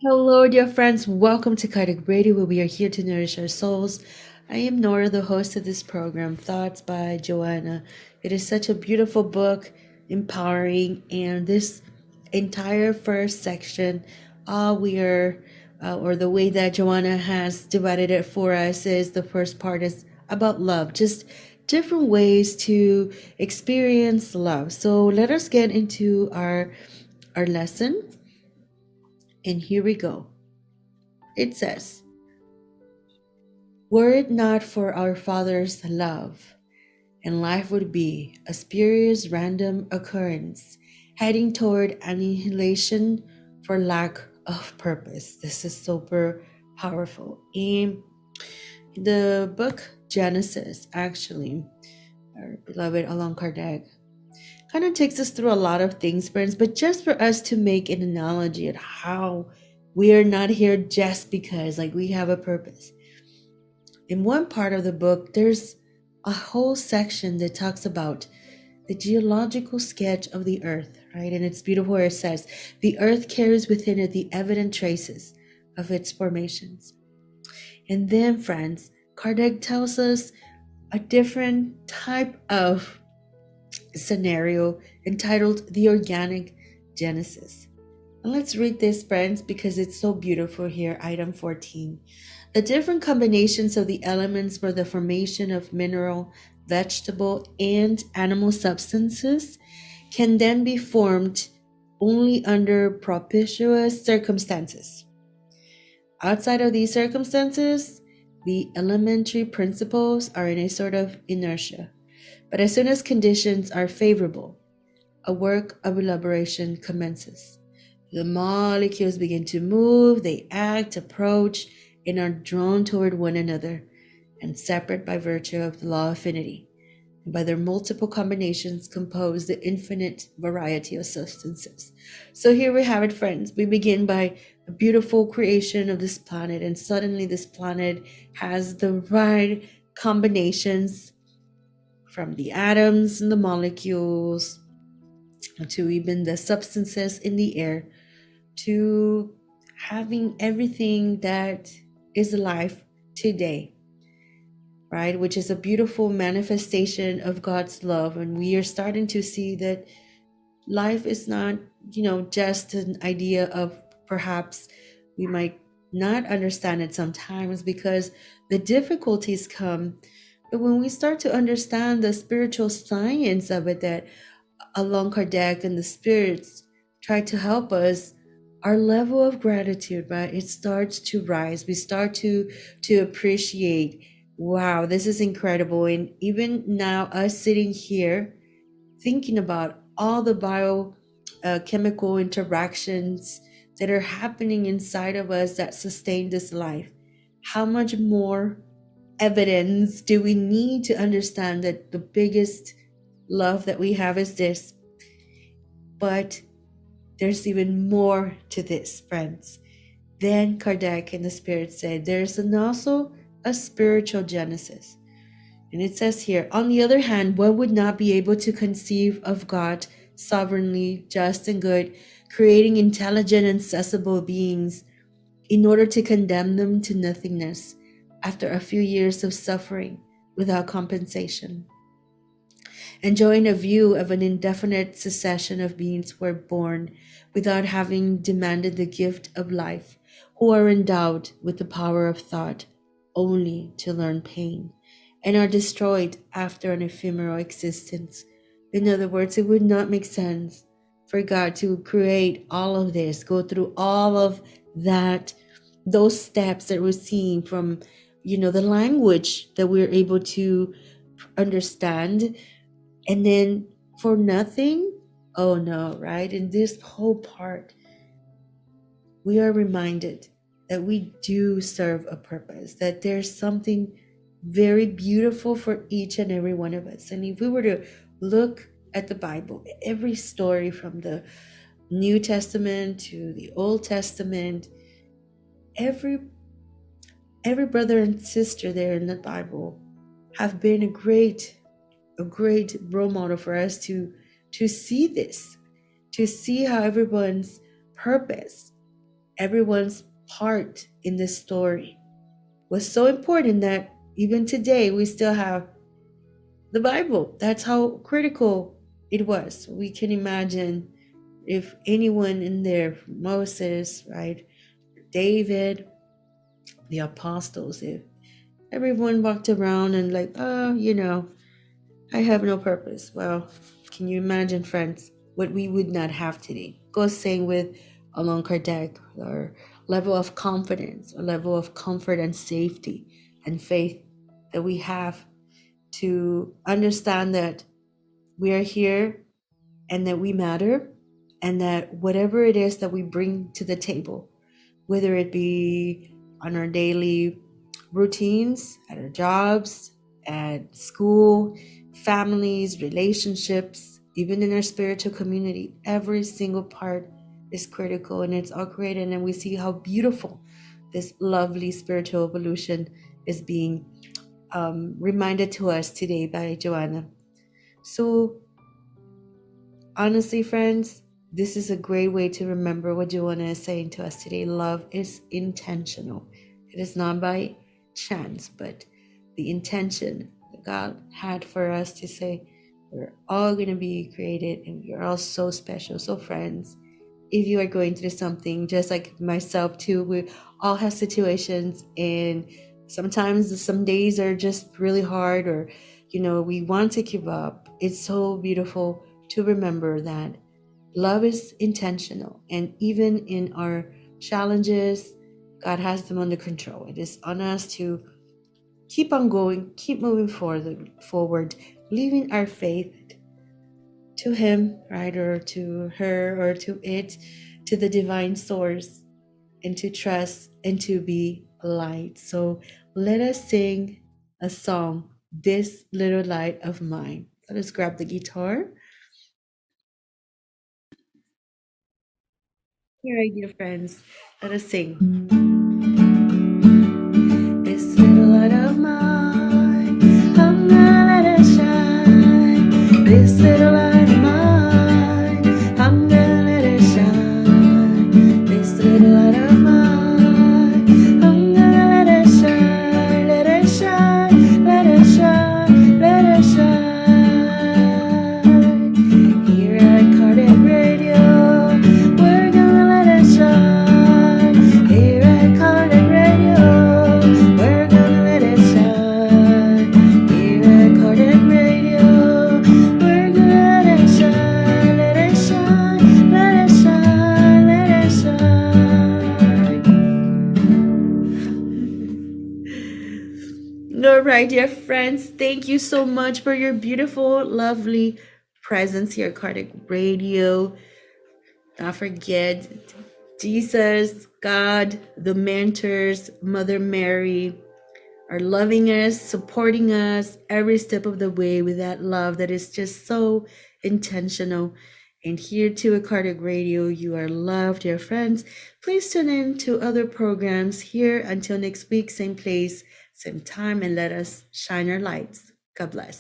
Hello, dear friends. Welcome to Kardec Radio, where we are here to nourish our souls. I am Norah, the host of this program, Thoughts by Joanna. It is such a beautiful book, empowering, and this entire first section, we are, or the way that Joanna has divided it for us, is the first part is about love, just different ways to experience love. So let us get into our lesson, and here we go. It says, were it not for our Father's love, and life would be a spurious random occurrence, heading toward annihilation for lack of purpose. This is super powerful. In the book Genesis, actually, our beloved Allan Kardec kind of takes us through a lot of things, friends, but just for us to make an analogy at how we are not here just because, like, we have a purpose. In one part of the book, there's a whole section that talks about the geological sketch of the earth, right? And it's beautiful where it says, the earth carries within it the evident traces of its formations. And then, friends, Kardec tells us a different type of scenario entitled The Organic Genesis. And let's read this, friends, because it's so beautiful here. Item 14. The different combinations of the elements for the formation of mineral, vegetable, and animal substances can then be formed only under propitious circumstances. Outside of these circumstances, the elementary principles are in a sort of inertia. But as soon as conditions are favorable, a work of elaboration commences. The molecules begin to move, they act, approach, and are drawn toward one another, and separate by virtue of the law of affinity, and by their multiple combinations compose the infinite variety of substances. So here we have it, friends. We begin by a beautiful creation of this planet, and suddenly this planet has the right combinations from the atoms and the molecules to even the substances in the air, to having everything that is alive today, right? Which is a beautiful manifestation of God's love. And we are starting to see that life is not, just an idea of, perhaps we might not understand it sometimes because the difficulties come. But when we start to understand the spiritual science of it, that Allan Kardec and the spirits try to help us, our level of gratitude, right, it starts to rise. We start to appreciate, wow, this is incredible. And even now, us sitting here thinking about all the biochemical interactions that are happening inside of us that sustain this life, how much more evidence do we need to understand that the biggest love that we have is this? But there's even more to this, friends. Then Kardec and the Spirit said there's also a spiritual genesis. And it says here, on the other hand, one would not be able to conceive of God sovereignly just and good, creating intelligent and sensible beings in order to condemn them to nothingness after a few years of suffering without compensation. Enjoying a view of an indefinite succession of beings who are born without having demanded the gift of life, who are endowed with the power of thought only to learn pain, and are destroyed after an ephemeral existence. In other words, it would not make sense for God to create all of this, go through all of that, those steps that we're seeing from, the language that we're able to understand, and then for nothing. Oh no, right? In this whole part, we are reminded that we do serve a purpose, that there's something very beautiful for each and every one of us. And if we were to look at the Bible, every story from the New Testament to the Old Testament, every brother and sister there in the Bible have been a great role model for us to see this, to see how everyone's purpose everyone's part in this story was so important that even today we still have the Bible. That's how critical it was. We can imagine if anyone in there, Moses, right, David, the apostles, if everyone walked around and like, oh, I have no purpose. Well, can you imagine, friends, what we would not have today? Goes saying with Alon Kardec, our level of confidence, a level of comfort and safety and faith that we have to understand that we are here and that we matter, and that whatever it is that we bring to the table, whether it be on our daily routines, at our jobs, at school, families, relationships, even in our spiritual community, every single part is critical and it's all created. And we see how beautiful this lovely spiritual evolution is being reminded to us today by Joanna. So, honestly, friends, this is a great way to remember what Joanna is saying to us today. Love is intentional. It is not by chance, but the intention that God had for us to say, we're all going to be created and we're all so special. So, friends, if you are going through something, just like myself too, we all have situations, and sometimes some days are just really hard, or we want to give up. It's so beautiful to remember that love is intentional, and even in our challenges, God has them under control. It is on us to keep on going, keep moving forward, leaving our faith to him, right, or to her, or to it, to the divine source, and to trust and to be light. So let us sing a song, This Little Light of Mine. Let us grab the guitar. Here, right, dear friends, let us sing. This little light of mine, I'm gonna let it shine. This little light of mine, I'm gonna let it shine. This little light of mine, I'm gonna let it shine. Let it shine, let it shine, let it shine. Here at Kardec Radio, we're gonna let it shine. Here at Kardec Radio, we're gonna let it shine. Here at Kardec Radio, we're gonna let it shine. Let it shine, let it shine, let it shine. All right, dear friends, thank you so much for your beautiful, lovely presence here at Kardec Radio. Don't forget Jesus, God, the mentors, Mother Mary are loving us, supporting us every step of the way with that love that is just so intentional. And here too at Kardec Radio, you are loved, dear friends. Please tune in to other programs here. Until next week, same place, same time, and let us shine our lights. God bless.